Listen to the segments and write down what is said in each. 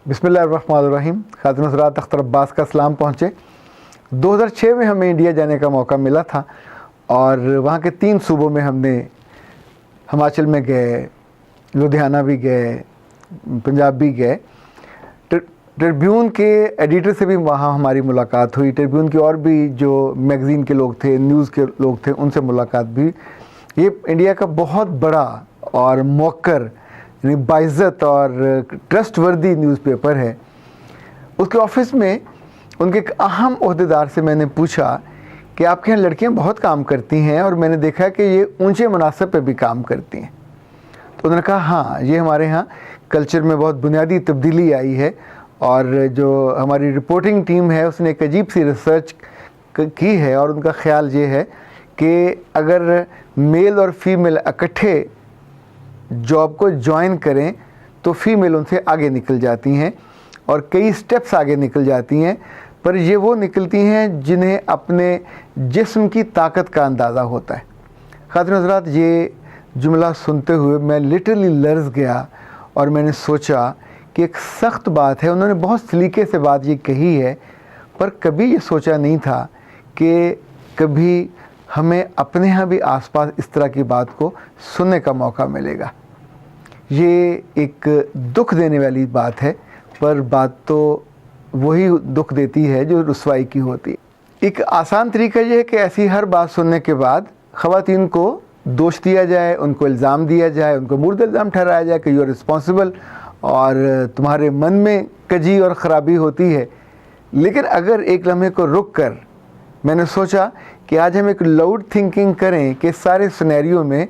بسم اللہ الرحمن الرحیم. خاتون حضرات، اختر عباس کا سلام پہنچے. 2006 میں ہمیں انڈیا جانے کا موقع ملا تھا اور وہاں کے 3 صوبوں میں ہم نے ہماچل میں گئے، لدھیانہ بھی گئے، پنجاب بھی گئے. ٹربیون کے ایڈیٹر سے بھی وہاں ہماری ملاقات ہوئی. ٹربیون کی اور بھی جو میگزین کے لوگ تھے، نیوز کے لوگ تھے، ان سے ملاقات بھی. یہ انڈیا کا بہت بڑا اور موقر یعنی باعزت اور ٹرسٹ وردی نیوز پیپر ہے. اس کے آفس میں ان کے ایک اہم عہدیدار سے میں نے پوچھا کہ آپ کے یہاں لڑکیاں بہت کام کرتی ہیں اور میں نے دیکھا کہ یہ اونچے مناصب پہ بھی کام کرتی ہیں. تو انہوں نے کہا ہاں، یہ ہمارے ہاں کلچر میں بہت بنیادی تبدیلی آئی ہے اور جو ہماری رپورٹنگ ٹیم ہے اس نے ایک عجیب سی ریسرچ کی ہے اور ان کا خیال یہ ہے کہ اگر میل اور فیمیل اکٹھے جاب کو جوائن کریں تو فیمیل ان سے آگے نکل جاتی ہیں اور کئی سٹیپس آگے نکل جاتی ہیں، پر یہ وہ نکلتی ہیں جنہیں اپنے جسم کی طاقت کا اندازہ ہوتا ہے. خاتون حضرات، یہ جملہ سنتے ہوئے میں لٹرلی لرز گیا اور میں نے سوچا کہ ایک سخت بات ہے. انہوں نے بہت سلیقے سے بات یہ کہی ہے، پر کبھی یہ سوچا نہیں تھا کہ کبھی ہمیں اپنے ہاں بھی آس پاس اس طرح کی بات کو سننے کا موقع ملے گا. یہ ایک دکھ دینے والی بات ہے، پر بات تو وہی دکھ دیتی ہے جو رسوائی کی ہوتی ہے. ایک آسان طریقہ یہ ہے کہ ایسی ہر بات سننے کے بعد خواتین کو دوش دیا جائے، ان کو الزام دیا جائے، ان کو مورد الزام ٹھہرایا جائے کہ یو آر رسپانسبل اور تمہارے من میں کجی اور خرابی ہوتی ہے. لیکن اگر ایک لمحے کو رک کر میں نے سوچا کہ آج ہم ایک لاؤڈ تھنکنگ کریں کہ سارے سینیریو میں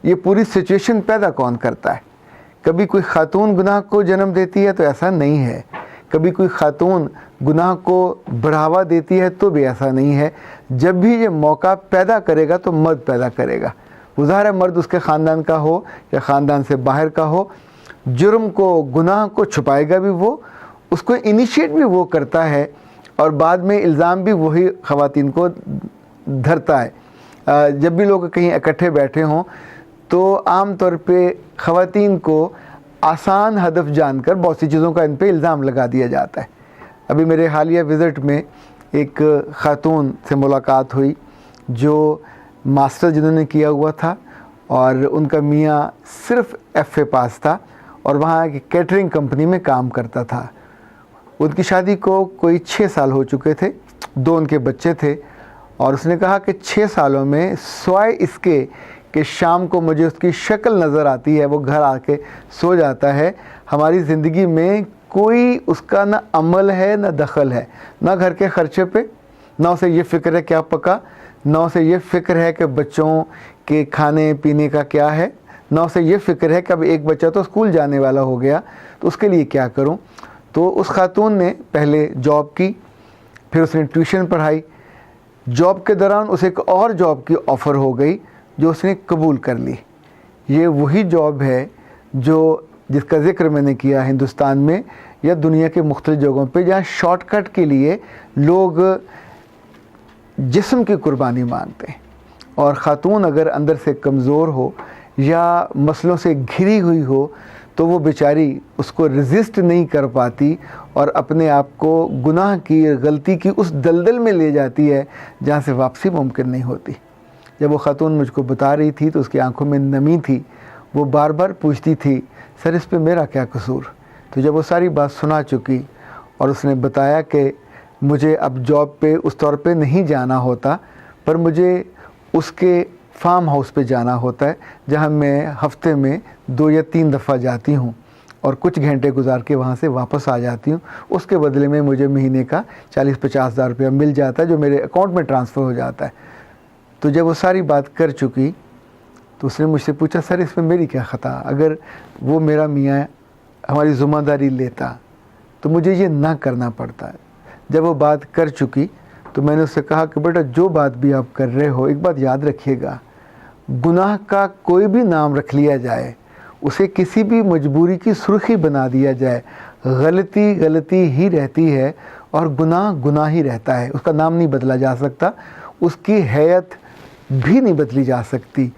یہ پوری سچویشن پیدا کون کرتا ہے. کبھی کوئی خاتون گناہ کو جنم دیتی ہے تو ایسا نہیں ہے، کبھی کوئی خاتون گناہ کو بڑھاوا دیتی ہے تو بھی ایسا نہیں ہے. جب بھی یہ موقع پیدا کرے گا تو مرد پیدا کرے گا. ظاہر ہے مرد اس کے خاندان کا ہو یا خاندان سے باہر کا ہو، جرم کو، گناہ کو چھپائے گا بھی وہ، اس کو انیشیٹ بھی وہ کرتا ہے اور بعد میں الزام بھی وہی خواتین کو دھرتا ہے. جب بھی لوگ کہیں اکٹھے بیٹھے ہوں تو عام طور پہ خواتین کو آسان ہدف جان کر بہت سی چیزوں کا ان پہ الزام لگا دیا جاتا ہے. ابھی میرے حالیہ وزٹ میں ایک خاتون سے ملاقات ہوئی جو ماسٹر جنہوں نے کیا ہوا تھا اور ان کا میاں صرف ایف اے پاس تھا اور وہاں ایک کیٹرنگ کمپنی میں کام کرتا تھا. ان کی شادی کو کوئی 6 سال ہو چکے تھے، 2 ان کے بچے تھے اور اس نے کہا کہ 6 سالوں میں سوائے اس کے کہ شام کو مجھے اس کی شکل نظر آتی ہے، وہ گھر آ کے سو جاتا ہے، ہماری زندگی میں کوئی اس کا نہ عمل ہے نہ دخل ہے، نہ گھر کے خرچے پہ، نہ اسے یہ فکر ہے کیا پکا، نہ اسے یہ فکر ہے کہ بچوں کے کھانے پینے کا کیا ہے، نہ اسے یہ فکر ہے کہ اب ایک بچہ تو اسکول جانے والا ہو گیا تو اس کے لیے کیا کروں. تو اس خاتون نے پہلے جاب کی، پھر اس نے ٹیوشن پڑھائی. جاب کے دوران اسے ایک اور جاب کی آفر ہو گئی جو اس نے قبول کر لی. یہ وہی جاب ہے جس کا ذکر میں نے کیا ہندوستان میں یا دنیا کے مختلف جگہوں پہ، جہاں شارٹ کٹ کے لیے لوگ جسم کی قربانی مانگتے ہیں. اور خاتون اگر اندر سے کمزور ہو یا مسئلوں سے گھری ہوئی ہو تو وہ بیچاری اس کو ریزسٹ نہیں کر پاتی اور اپنے آپ کو گناہ کی، غلطی کی اس دلدل میں لے جاتی ہے جہاں سے واپسی ممکن نہیں ہوتی. جب وہ خاتون مجھ کو بتا رہی تھی تو اس کی آنکھوں میں نمی تھی. وہ بار بار پوچھتی تھی سر اس پہ میرا کیا قصور. تو جب وہ ساری بات سنا چکی اور اس نے بتایا کہ مجھے اب جاب پہ اس طور پہ نہیں جانا ہوتا، پر مجھے اس کے فارم ہاؤس پہ جانا ہوتا ہے جہاں میں ہفتے میں 2 یا 3 دفعہ جاتی ہوں اور کچھ گھنٹے گزار کے وہاں سے واپس آ جاتی ہوں. اس کے بدلے میں مجھے مہینے کا 40-50 ہزار روپیہ مل جاتا ہے جو میرے اکاؤنٹ میں ٹرانسفر ہو جاتا ہے. تو جب وہ ساری بات کر چکی تو اس نے مجھ سے پوچھا سر اس میں میری کیا خطا، اگر وہ میرا میاں ہماری ذمہ داری لیتا تو مجھے یہ نہ کرنا پڑتا. جب وہ بات کر چکی تو میں نے اس سے کہا کہ بیٹا جو بات بھی آپ کر رہے ہو ایک بات یاد رکھیے گا، گناہ کا کوئی بھی نام رکھ لیا جائے، اسے کسی بھی مجبوری کی سرخی بنا دیا جائے، غلطی غلطی ہی رہتی ہے اور گناہ گناہ ہی رہتا ہے. اس کا نام نہیں بدلا جا سکتا، اس کی حیت بھی نہیں بدلی جا سکتی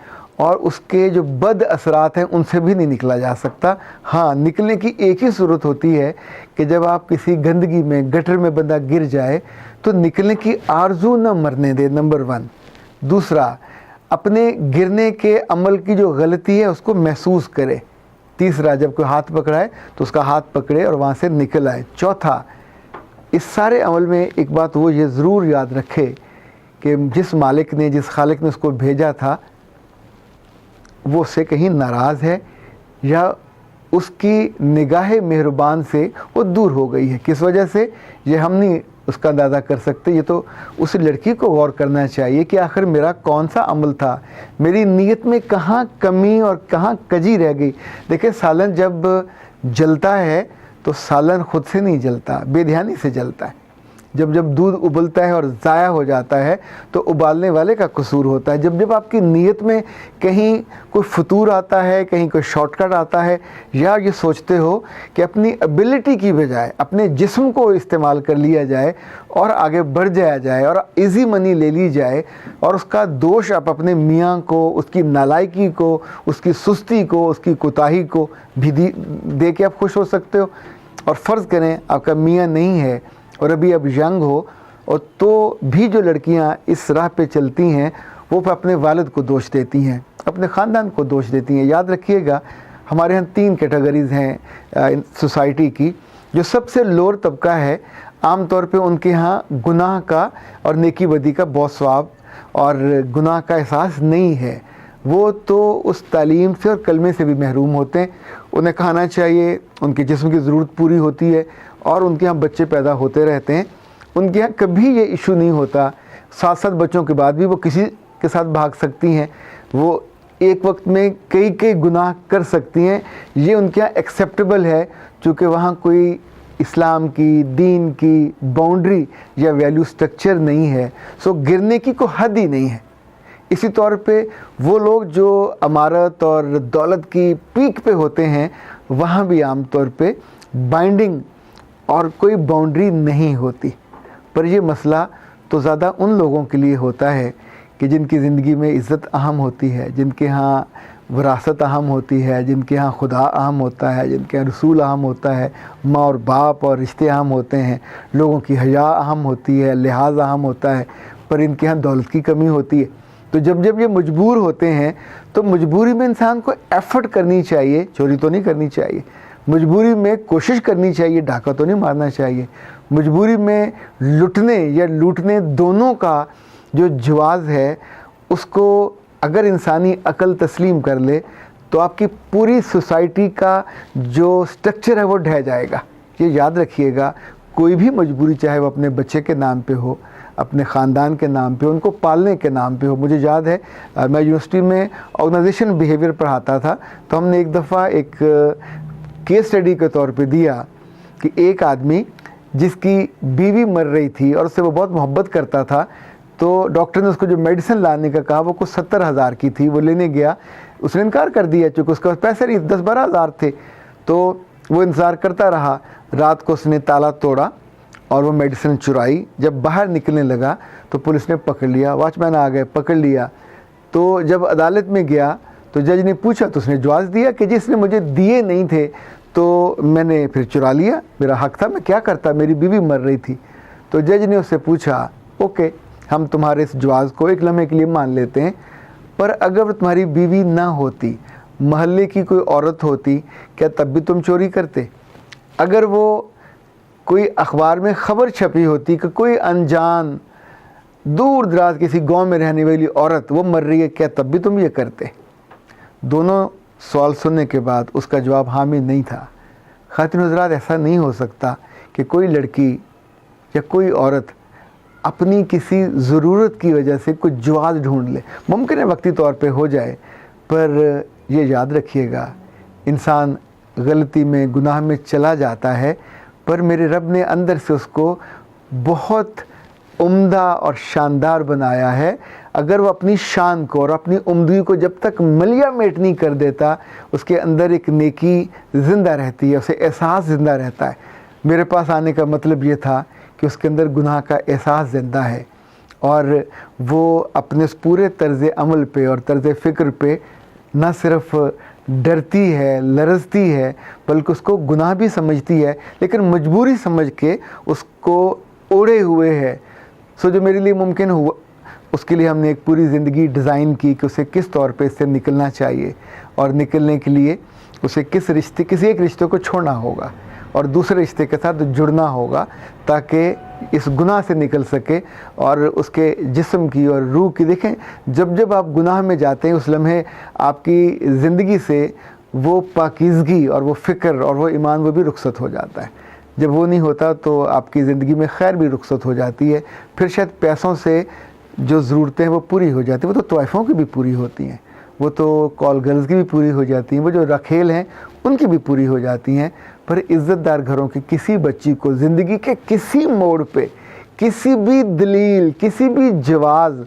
اور اس کے جو بد اثرات ہیں ان سے بھی نہیں نکلا جا سکتا۔ ہاں، نکلنے کی ایک ہی صورت ہوتی ہے کہ جب آپ کسی گندگی میں، گٹر میں بندہ گر جائے تو نکلنے کی آرزو نہ مرنے دے، نمبر 1۔ دوسرا، اپنے گرنے کے عمل کی جو غلطی ہے اس کو محسوس کرے۔ تیسرا، جب کوئی ہاتھ پکڑائے تو اس کا ہاتھ پکڑے اور وہاں سے نکل آئے۔ چوتھا، اس سارے عمل میں ایک بات وہ یہ ضرور یاد رکھے کہ جس مالک نے، جس خالق نے اس کو بھیجا تھا وہ اس سے کہیں ناراض ہے یا اس کی نگاہ مہربان سے وہ دور ہو گئی ہے۔ کس وجہ سے، یہ ہم نہیں اس کا اندازہ کر سکتے۔ یہ تو اس لڑکی کو غور کرنا چاہیے کہ آخر میرا کون سا عمل تھا، میری نیت میں کہاں کمی اور کہاں کجی رہ گئی۔ دیکھیں، سالن جب جلتا ہے تو سالن خود سے نہیں جلتا، بے دھیانی سے جلتا ہے۔ جب دودھ ابلتا ہے اور ضائع ہو جاتا ہے تو ابالنے والے کا قصور ہوتا ہے۔ جب آپ کی نیت میں کہیں کوئی فطور آتا ہے، کہیں کوئی شارٹ کٹ آتا ہے، یا یہ سوچتے ہو کہ اپنی ایبلٹی کی بجائے اپنے جسم کو استعمال کر لیا جائے اور آگے بڑھ جایا جائے اور ایزی منی لے لی جائے، اور اس کا دوش آپ اپنے میاں کو، اس کی نالائکی کو، اس کی سستی کو، اس کی کوتاہی کو بھی دے کے آپ خوش ہو سکتے ہو۔ اور فرض کریں آپ کا میاں نہیں ہے اور ابھی اب ینگ ہو، اور تو بھی جو لڑکیاں اس راہ پہ چلتی ہیں وہ اپنے والد کو دوش دیتی ہیں، اپنے خاندان کو دوش دیتی ہیں۔ یاد رکھیے گا، ہمارے ہاں 3 کیٹیگریز ہیں سوسائٹی کی۔ جو سب سے لوور طبقہ ہے، عام طور پہ ان کے ہاں گناہ کا اور نیکی بدی کا بہت ثواب اور گناہ کا احساس نہیں ہے۔ وہ تو اس تعلیم سے اور کلمے سے بھی محروم ہوتے ہیں۔ انہیں کھانا چاہیے، ان کے جسم کی ضرورت پوری ہوتی ہے، اور ان کے ہاں بچے پیدا ہوتے رہتے ہیں۔ ان کے ہاں کبھی یہ ایشو نہیں ہوتا، 7 بچوں کے بعد بھی وہ کسی کے ساتھ بھاگ سکتی ہیں، وہ ایک وقت میں کئی گناہ کر سکتی ہیں۔ یہ ان کے ہاں ایکسیپٹیبل ہے، چونکہ وہاں کوئی اسلام کی، دین کی باؤنڈری یا ویلیو سٹرکچر نہیں ہے، سو گرنے کی کوئی حد ہی نہیں ہے۔ اسی طور پہ وہ لوگ جو امارت اور دولت کی پیک پہ ہوتے ہیں، وہاں بھی عام طور پہ بائنڈنگ اور کوئی باؤنڈری نہیں ہوتی۔ پر یہ مسئلہ تو زیادہ ان لوگوں کے لیے ہوتا ہے کہ جن کی زندگی میں عزت اہم ہوتی ہے، جن کے ہاں وراثت اہم ہوتی ہے، جن کے ہاں خدا اہم ہوتا ہے، جن کے ہاں رسول اہم ہوتا ہے، ماں اور باپ اور رشتے اہم ہوتے ہیں، لوگوں کی حیا اہم ہوتی ہے، لحاظ اہم ہوتا ہے، پر ان کے ہاں دولت کی کمی ہوتی ہے۔ تو جب یہ مجبور ہوتے ہیں تو مجبوری میں انسان کو ایفرٹ کرنی چاہیے، چوری تو نہیں کرنی چاہیے، مجبوری میں کوشش کرنی چاہیے، ڈاکہ تو نہیں مارنا چاہیے، مجبوری میں لٹنے یا لوٹنے دونوں کا جو جواز ہے اس کو اگر انسانی عقل تسلیم کر لے تو آپ کی پوری سوسائٹی کا جو سٹرکچر ہے وہ ڈھہ جائے گا۔ یہ یاد رکھیے گا، کوئی بھی مجبوری، چاہے وہ اپنے بچے کے نام پہ ہو، اپنے خاندان کے نام پہ، ان کو پالنے کے نام پہ ہو۔ مجھے یاد ہے میں یونیورسٹی میں آرگنائزیشن بیہیویئر پڑھاتا تھا، تو ہم نے ایک دفعہ ایک کیس اسٹڈی کے طور پہ دیا کہ ایک آدمی جس کی بیوی مر رہی تھی اور اس سے وہ بہت محبت کرتا تھا، تو ڈاکٹر نے اس کو جو میڈیسن لانے کا کہا وہ کچھ 70,000 کی تھی، وہ لینے گیا، اس نے انکار کر دیا چونکہ اس کے پاس پیسے نہیں، 10-12 ہزار تھے۔ تو وہ انتظار کرتا رہا، رات کو اس نے تالا توڑا اور وہ میڈیسن چرائی۔ جب باہر نکلنے لگا تو پولیس نے پکڑ لیا، واچ مین آ گئے، پکڑ لیا۔ تو جب عدالت میں گیا تو جج نے پوچھا تو اس نے جواز دیا کہ جس نے مجھے دیے نہیں تھے تو میں نے پھر چرا لیا، میرا حق تھا، میں کیا کرتا، میری بیوی مر رہی تھی۔ تو جج نے اس سے پوچھا، اوکے ہم تمہارے اس جواز کو ایک لمحے کے لیے مان لیتے ہیں، پر اگر تمہاری بیوی نہ ہوتی، محلے کی کوئی عورت ہوتی، کیا تب بھی تم چوری کرتے؟ اگر وہ کوئی اخبار میں خبر چھپی ہوتی کہ کوئی انجان دور دراز کسی گاؤں میں رہنے والی عورت وہ مر رہی ہے، کیا تب بھی تم یہ کرتے؟ دونوں سوال سننے کے بعد اس کا جواب حامی نہیں تھا۔ خواتین حضرات، ایسا نہیں ہو سکتا کہ کوئی لڑکی یا کوئی عورت اپنی کسی ضرورت کی وجہ سے کچھ جواز ڈھونڈ لے۔ ممکن ہے وقتی طور پہ ہو جائے، پر یہ یاد رکھیے گا، انسان غلطی میں، گناہ میں چلا جاتا ہے، پر میرے رب نے اندر سے اس کو بہت عمدہ اور شاندار بنایا ہے۔ اگر وہ اپنی شان کو اور اپنی عمدگی کو جب تک ملیا میٹ نہیں کر دیتا، اس کے اندر ایک نیکی زندہ رہتی ہے، اسے احساس زندہ رہتا ہے۔ میرے پاس آنے کا مطلب یہ تھا کہ اس کے اندر گناہ کا احساس زندہ ہے، اور وہ اپنے اس پورے طرز عمل پہ اور طرز فکر پہ نہ صرف ڈرتی ہے، لرزتی ہے، بلکہ اس کو گناہ بھی سمجھتی ہے، لیکن مجبوری سمجھ کے اس کو اوڑے ہوئے ہے۔ جو میرے لیے ممکن ہوا، اس کے لیے ہم نے ایک پوری زندگی ڈیزائن کی کہ اسے کس طور پہ اس سے نکلنا چاہیے، اور نکلنے کے لیے اسے کسی ایک رشتے کو چھوڑنا ہوگا اور دوسرے رشتے کے ساتھ جڑنا ہوگا تاکہ اس گناہ سے نکل سکے اور اس کے جسم کی اور روح کی۔ دیکھیں، جب آپ گناہ میں جاتے ہیں، اس لمحے آپ کی زندگی سے وہ پاکیزگی اور وہ فکر اور وہ ایمان وہ بھی رخصت ہو جاتا ہے۔ جب وہ نہیں ہوتا تو آپ کی زندگی میں خیر بھی رخصت ہو جاتی ہے۔ پھر شاید پیسوں سے جو ضرورتیں ہیں وہ پوری ہو جاتی ہیں، وہ تو طوائفوں کی بھی پوری ہوتی ہیں، وہ تو کال گرلز کی بھی پوری ہو جاتی ہیں، وہ جو رکھیل ہیں ان کی بھی پوری ہو جاتی ہیں۔ پر عزت دار گھروں کی کسی بچی کو زندگی کے کسی موڑ پہ، کسی بھی دلیل، کسی بھی جواز،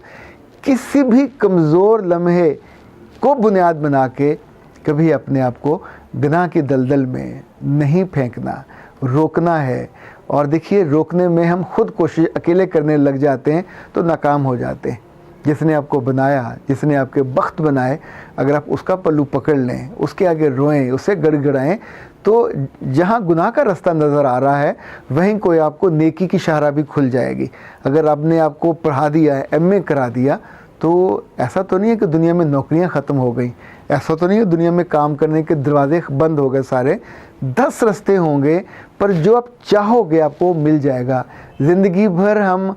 کسی بھی کمزور لمحے کو بنیاد بنا کے کبھی اپنے آپ کو گناہ کی دلدل میں نہیں پھینکنا، روکنا ہے۔ اور دیکھیے، روکنے میں ہم خود کوشش اکیلے کرنے لگ جاتے ہیں تو ناکام ہو جاتے ہیں۔ جس نے آپ کو بنایا، جس نے آپ کے بخت بنائے، اگر آپ اس کا پلو پکڑ لیں، اس کے آگے روئیں، اسے گڑ گڑائیں، تو جہاں گناہ کا رستہ نظر آ رہا ہے وہیں کوئی آپ کو نیکی کی شاہراہ بھی کھل جائے گی۔ اگر آپ نے آپ کو پڑھا دیا ہے، ایم اے کرا دیا، تو ایسا تو نہیں ہے کہ دنیا میں نوکریاں ختم ہو گئیں، ایسا تو نہیں ہے دنیا میں کام کرنے کے دروازے بند ہو گئے سارے۔ 10 رستے ہوں گے، پر جو آپ چاہو گے آپ کو مل جائے گا۔ زندگی بھر ہم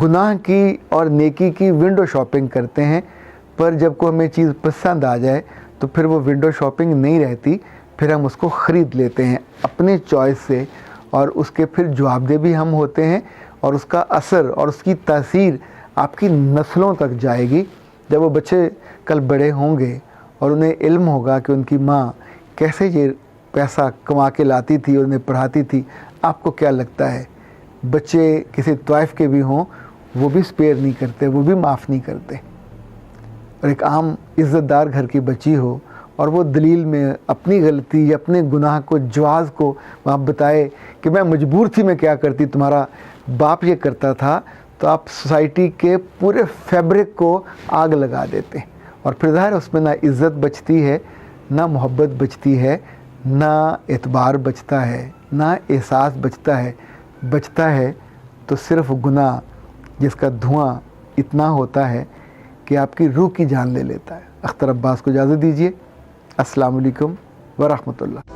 گناہ کی اور نیکی کی ونڈو شاپنگ کرتے ہیں، پر جب کو ہمیں چیز پسند آ جائے تو پھر وہ ونڈو شاپنگ نہیں رہتی، پھر ہم اس کو خرید لیتے ہیں اپنے چوائس سے، اور اس کے پھر جواب دہ بھی ہم ہوتے ہیں، اور اس کا اثر اور اس کی تاثیر آپ کی نسلوں تک جائے گی۔ جب وہ بچے کل بڑے ہوں گے اور انہیں علم ہوگا کہ ان کی ماں کیسے یہ پیسہ کما کے لاتی تھی اور انہیں پڑھاتی تھی، آپ کو کیا لگتا ہے بچے کسی طائف کے بھی ہوں وہ بھی سپیئر نہیں کرتے، وہ بھی معاف نہیں کرتے؟ اور ایک عام عزت دار گھر کی بچی ہو اور وہ دلیل میں اپنی غلطی یا اپنے گناہ کو، جواز کو وہاں بتائے کہ میں مجبور تھی، میں کیا کرتی، تمہارا باپ یہ کرتا تھا، تو آپ سوسائٹی کے پورے فیبرک کو آگ لگا دیتے ہیں، اور پھر ظاہر اس میں نہ عزت بچتی ہے، نہ محبت بچتی ہے، نہ اعتبار بچتا ہے، نہ احساس بچتا ہے تو صرف گناہ جس کا دھواں اتنا ہوتا ہے کہ آپ کی روح کی جان لے لیتا ہے۔ اختر عباس کو اجازت دیجیے۔ السلام علیکم ورحمۃ اللہ۔